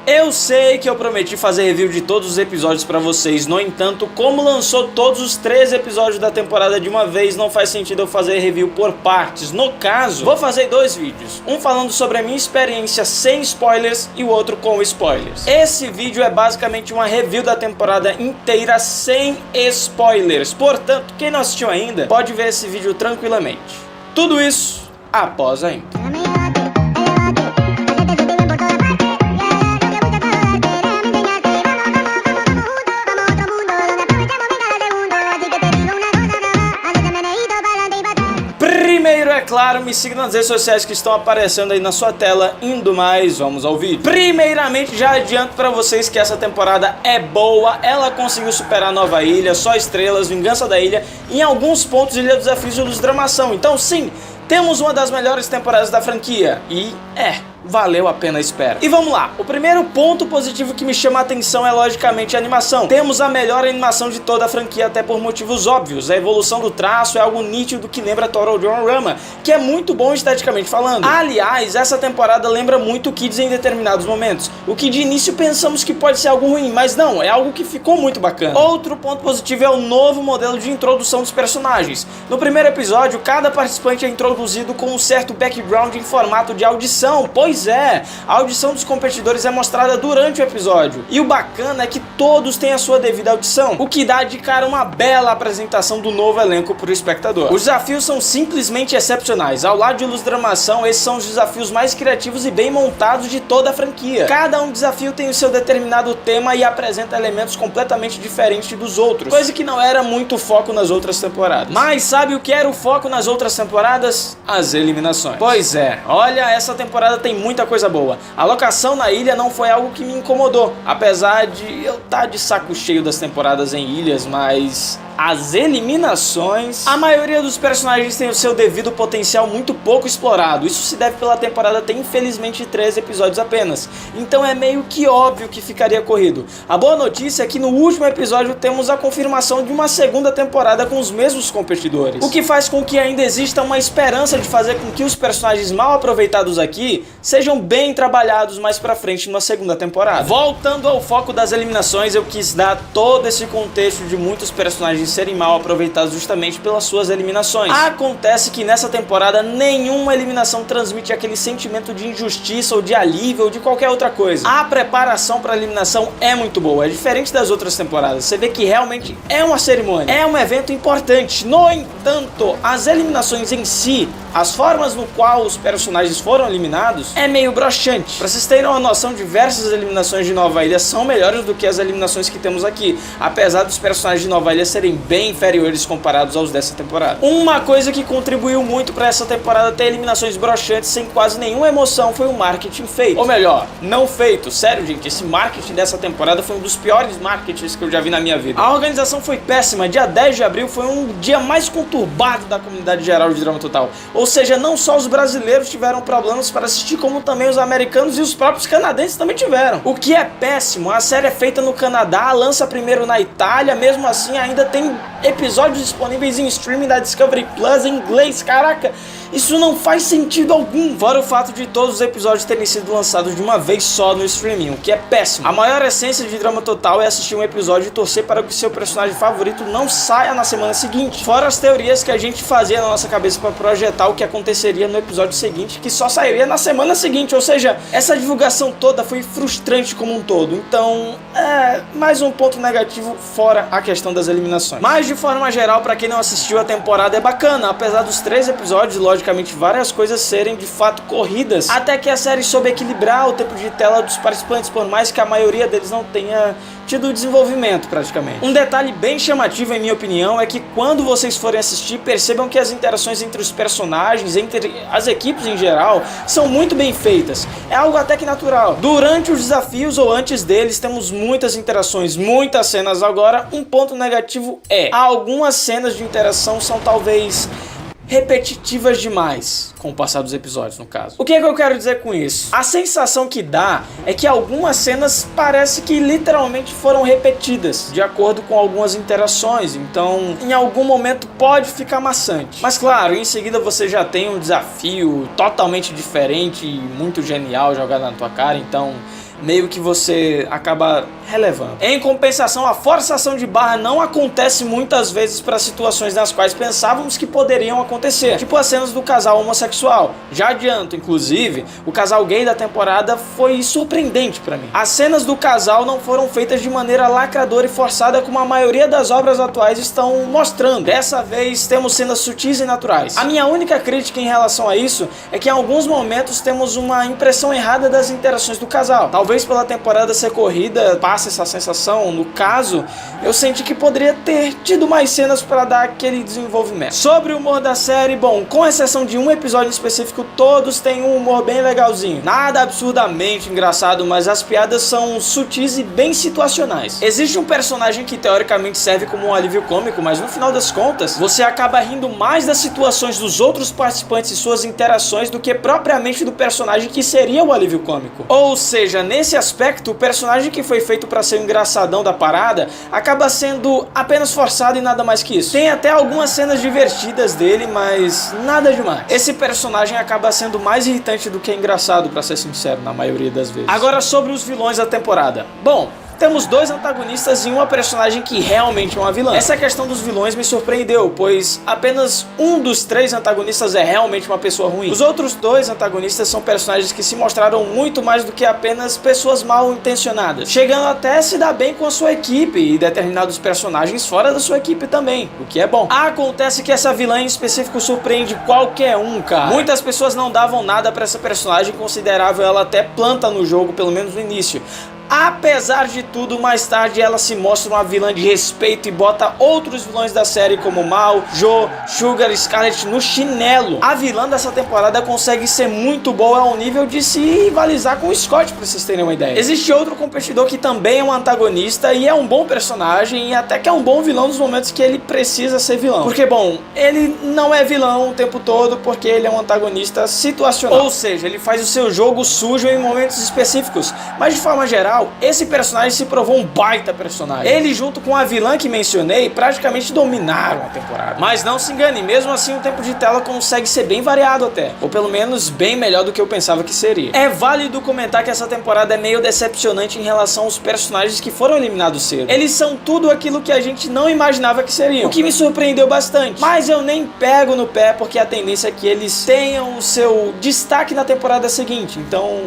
Eu sei que eu prometi fazer review de todos os episódios pra vocês, no entanto, como lançou todos os 13 episódios da temporada de uma vez, não faz sentido eu fazer review por partes. No caso, vou fazer dois vídeos, um falando sobre a minha experiência sem spoilers e o outro com spoilers. Esse vídeo é basicamente uma review da temporada inteira sem spoilers, portanto, quem não assistiu ainda, pode ver esse vídeo tranquilamente. Tudo isso após a intro. Primeiro, é claro, me siga nas redes sociais que estão aparecendo aí na sua tela. Indo mais, vamos ao vídeo. Primeiramente, já adianto pra vocês que essa temporada é boa. Ela conseguiu superar Nova Ilha, Só Estrelas, Vingança da Ilha, em alguns pontos Ilha dos Desafios e Luz Dramação. Então sim, temos uma das melhores temporadas da franquia. E valeu a pena a espera. E vamos lá, o primeiro ponto positivo que me chama a atenção é logicamente a animação. Temos a melhor animação de toda a franquia, até por motivos óbvios. A evolução do traço é algo nítido que lembra Total Diorama, que é muito bom esteticamente falando. Aliás, essa temporada lembra muito Kids em determinados momentos, o que de início pensamos que pode ser algo ruim, mas não, é algo que ficou muito bacana. Outro ponto positivo é o novo modelo de introdução dos personagens. No primeiro episódio, cada participante é introduzido com um certo background em formato de audição, pois a audição dos competidores é mostrada durante o episódio. E o bacana é que todos têm a sua devida audição, o que dá de cara uma bela apresentação do novo elenco para o espectador. Os desafios são simplesmente excepcionais. Ao lado de Luz Dramação, esses são os desafios mais criativos e bem montados de toda a franquia. Cada um desafio tem o seu determinado tema e apresenta elementos completamente diferentes dos outros, coisa que não era muito foco nas outras temporadas. Mas sabe o que era o foco nas outras temporadas? As eliminações. Pois é, olha, essa temporada tem muita coisa boa. A locação na ilha não foi algo que me incomodou, apesar de eu estar de saco cheio das temporadas em ilhas, mas as eliminações, a maioria dos personagens tem o seu devido potencial muito pouco explorado. Isso se deve pela temporada ter infelizmente 13 episódios apenas, então é meio que óbvio que ficaria corrido. A boa notícia é que no último episódio temos a confirmação de uma segunda temporada com os mesmos competidores, o que faz com que ainda exista uma esperança de fazer com que os personagens mal aproveitados aqui sejam bem trabalhados mais pra frente numa segunda temporada. Voltando ao foco das eliminações, eu quis dar todo esse contexto de muitos personagens serem mal aproveitados justamente pelas suas eliminações. Acontece que nessa temporada nenhuma eliminação transmite aquele sentimento de injustiça ou de alívio ou de qualquer outra coisa. A preparação para a eliminação é muito boa, é diferente das outras temporadas. Você vê que realmente é uma cerimônia, é um evento importante. No entanto, as eliminações em si, as formas no qual os personagens foram eliminados, é meio broxante. Pra vocês terem uma noção, diversas eliminações de Nova Ilha são melhores do que as eliminações que temos aqui, apesar dos personagens de Nova Ilha serem bem inferiores comparados aos dessa temporada. Uma coisa que contribuiu muito pra essa temporada ter eliminações broxantes sem quase nenhuma emoção foi o marketing feito. Ou melhor, não feito. Sério, gente, esse marketing dessa temporada foi um dos piores marketings que eu já vi na minha vida. A organização foi péssima. Dia 10 de abril foi um dia mais conturbado da comunidade geral de Drama Total. Ou seja, não só os brasileiros tiveram problemas para assistir, como também os americanos e os próprios canadenses também tiveram. O que é péssimo. A série é feita no Canadá, lança primeiro na Itália, mesmo assim ainda tem episódios disponíveis em streaming da Discovery Plus em inglês. Caraca, isso não faz sentido algum. Fora o fato de todos os episódios terem sido lançados de uma vez só no streaming, o que é péssimo. A maior essência de Drama Total é assistir um episódio e torcer para que seu personagem favorito não saia na semana seguinte. Fora as teorias que a gente fazia na nossa cabeça para projetar o que aconteceria no episódio seguinte, que só sairia na semana seguinte. Ou seja, essa divulgação toda foi frustrante como um todo. Então, mais um ponto negativo fora a questão das eliminações. Mas de forma geral, para quem não assistiu, a temporada é bacana, apesar dos 3 episódios, logicamente várias coisas serem de fato corridas, até que a série soube equilibrar o tempo de tela dos participantes, por mais que a maioria deles não tenha tido desenvolvimento praticamente. Um detalhe bem chamativo, em minha opinião, é que quando vocês forem assistir, percebam que as interações entre os personagens, entre as equipes em geral, são muito bem feitas. É algo até que natural. Durante os desafios ou antes deles, temos muitas interações, muitas cenas. Agora, um ponto negativo é: algumas cenas de interação são talvez repetitivas demais com o passar dos episódios, no caso. O que é que eu quero dizer com isso? A sensação que dá é que algumas cenas parece que literalmente foram repetidas, de acordo com algumas interações, então em algum momento pode ficar maçante. Mas claro, em seguida você já tem um desafio totalmente diferente e muito genial jogado na tua cara, então meio que você acaba relevando. Em compensação, a forçação de barra não acontece muitas vezes para situações nas quais pensávamos que poderiam acontecer, tipo as cenas do casal homossexual. Já adianto, inclusive, o casal gay da temporada foi surpreendente para mim. As cenas do casal não foram feitas de maneira lacradora e forçada como a maioria das obras atuais estão mostrando. Dessa vez temos cenas sutis e naturais. A minha única crítica em relação a isso é que em alguns momentos temos uma impressão errada das interações do casal. Talvez pela temporada ser corrida passe essa sensação. No caso, eu senti que poderia ter tido mais cenas para dar aquele desenvolvimento. Sobre o humor da série, bom, com exceção de um episódio específico, todos têm um humor bem legalzinho. Nada absurdamente engraçado, mas as piadas são sutis e bem situacionais. Existe um personagem que teoricamente serve como um alívio cômico, mas no final das contas, você acaba rindo mais das situações dos outros participantes e suas interações do que propriamente do personagem que seria o alívio cômico. Ou seja, nesse aspecto, o personagem que foi feito para ser o engraçadão da parada acaba sendo apenas forçado e nada mais que isso. Tem até algumas cenas divertidas dele, mas nada demais. Esse personagem acaba sendo mais irritante do que engraçado, para ser sincero, na maioria das vezes. Agora sobre os vilões da temporada. Bom, temos dois antagonistas e uma personagem que realmente é uma vilã. Essa questão dos vilões me surpreendeu, pois apenas um dos três antagonistas é realmente uma pessoa ruim. Os outros dois antagonistas são personagens que se mostraram muito mais do que apenas pessoas mal intencionadas, chegando até a se dar bem com a sua equipe e determinados personagens fora da sua equipe também, o que é bom. Acontece que essa vilã em específico surpreende qualquer um, cara. Muitas pessoas não davam nada pra essa personagem, consideravam ela até planta no jogo, pelo menos no início. Apesar de tudo, mais tarde ela se mostra uma vilã de respeito e bota outros vilões da série como Mal, Joe, Sugar e Scarlet no chinelo. A vilã dessa temporada consegue ser muito boa ao nível de se rivalizar com o Scott, pra vocês terem uma ideia. Existe outro competidor que também é um antagonista e é um bom personagem e até que é um bom vilão nos momentos que ele precisa ser vilão. Porque, bom, ele não é vilão o tempo todo porque ele é um antagonista situacional. Ou seja, ele faz o seu jogo sujo em momentos específicos, mas de forma geral, esse personagem se provou um baita personagem. Ele junto com a vilã que mencionei praticamente dominaram a temporada. Mas não se engane, mesmo assim o tempo de tela consegue ser bem variado até, ou pelo menos bem melhor do que eu pensava que seria. É válido comentar que essa temporada é meio decepcionante em relação aos personagens que foram eliminados cedo. Eles são tudo aquilo que a gente não imaginava que seriam, o que me surpreendeu bastante. Mas eu nem pego no pé porque a tendência é que eles tenham o seu destaque na temporada seguinte, então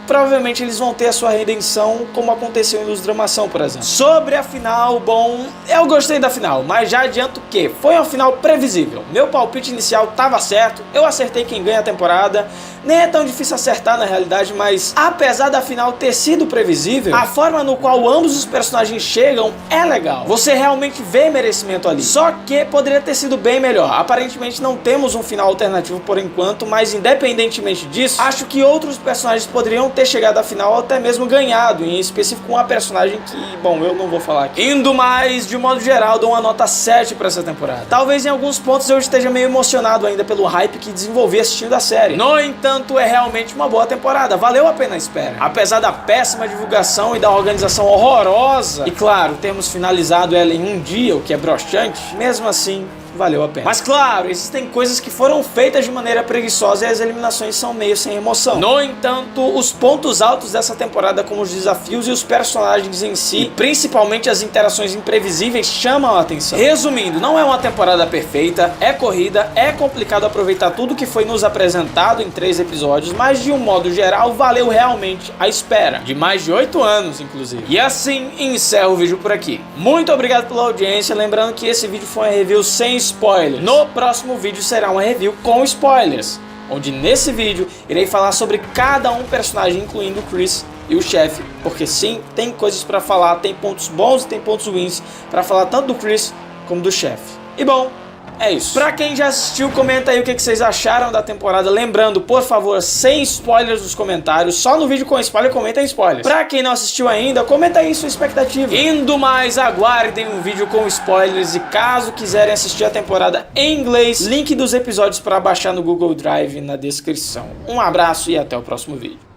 provavelmente eles vão ter a sua redenção como aconteceu em Ilusdramação, por exemplo. Sobre a final, bom, eu gostei da final, mas já adianto que foi uma final previsível. Meu palpite inicial estava certo, eu acertei quem ganha a temporada. Nem é tão difícil acertar na realidade, mas apesar da final ter sido previsível, a forma no qual ambos os personagens chegam é legal. Você realmente vê merecimento ali. Só que poderia ter sido bem melhor. Aparentemente não temos um final alternativo por enquanto, mas independentemente disso, acho que outros personagens poderiam ter chegado à final ou até mesmo ganhado, em específico uma personagem que, bom, eu não vou falar aqui. Indo mais, de modo geral, dou uma nota 7 para essa temporada. Talvez em alguns pontos eu esteja meio emocionado ainda pelo hype que desenvolvi assistindo a série. No entanto, é realmente uma boa temporada, valeu a pena a espera. Apesar da péssima divulgação e da organização horrorosa, e claro, termos finalizado ela em um dia, o que é broxante, mesmo assim, valeu a pena. Mas claro, existem coisas que foram feitas de maneira preguiçosa e as eliminações são meio sem emoção. No entanto, os pontos altos dessa temporada, como os desafios e os personagens em si, e principalmente as interações imprevisíveis, chamam a atenção. Resumindo, não é uma temporada perfeita, é corrida, é complicado aproveitar tudo que foi nos apresentado em 3 episódios, mas de um modo geral, valeu realmente a espera. De mais de 8 anos, inclusive. E assim, encerro o vídeo por aqui. Muito obrigado pela audiência, lembrando que esse vídeo foi uma review sem spoilers. No próximo vídeo será uma review com spoilers, onde nesse vídeo irei falar sobre cada um personagem, incluindo o Chris e o chefe, porque sim, tem coisas pra falar, tem pontos bons e tem pontos ruins pra falar tanto do Chris como do chefe. E bom, é isso. Pra quem já assistiu, comenta aí o que vocês acharam da temporada. Lembrando, por favor, sem spoilers nos comentários. Só no vídeo com spoiler, comenta em spoilers. Pra quem não assistiu ainda, comenta aí sua expectativa. Indo mais, aguardem um vídeo com spoilers. E caso quiserem assistir a temporada em inglês, link dos episódios para baixar no Google Drive na descrição. Um abraço e até o próximo vídeo.